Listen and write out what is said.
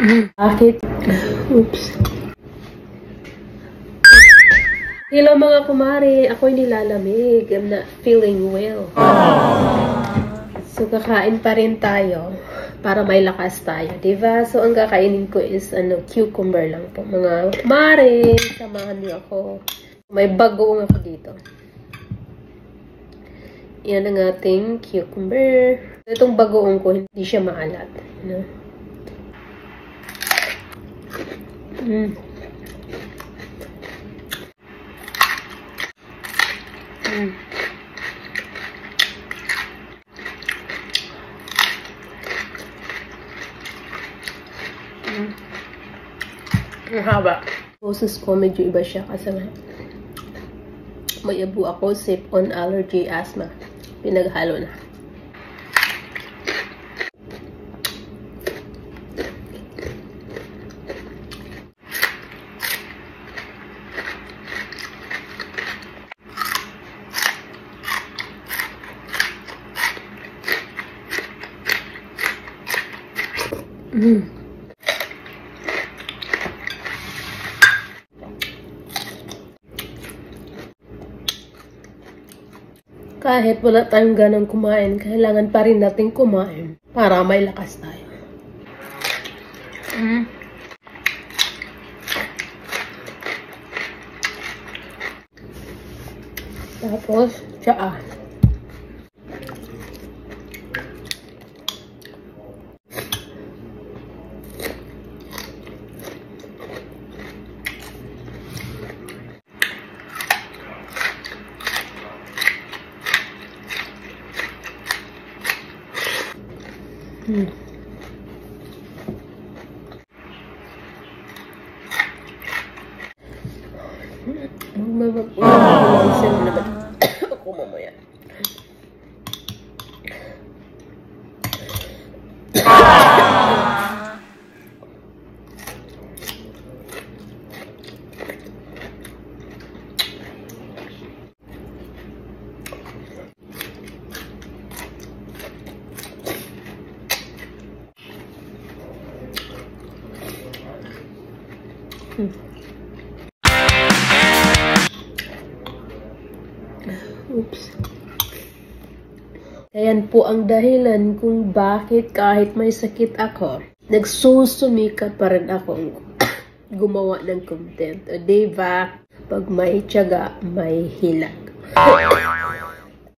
Bakit? Oops. Hello mga kumari, ako'y nilalamig. I'm not feeling well. So kakain pa rin tayo para may lakas tayo, diba? So ang kakainin ko is cucumber lang po. Mga kumari, samahan niyo ako. May bagoong ako dito. Yan ang ating cucumber. Itong bagoong ko, hindi siya maalat. No? Ang haba. Boses ko medyo iba siya kasi may abo ako, sip-on allergy, asthma. Pinaghalo na. Kahit wala tayong ganang kumain, kailangan pa rin natin kumain para may lakas tayo. Tapos, tsaa. Ako mamaya. Oops. Ayan po ang dahilan kung bakit kahit may sakit ako, nagsusumikap pa rin akong gumawa ng content. O diba? Pag may tiyaga, may hilag.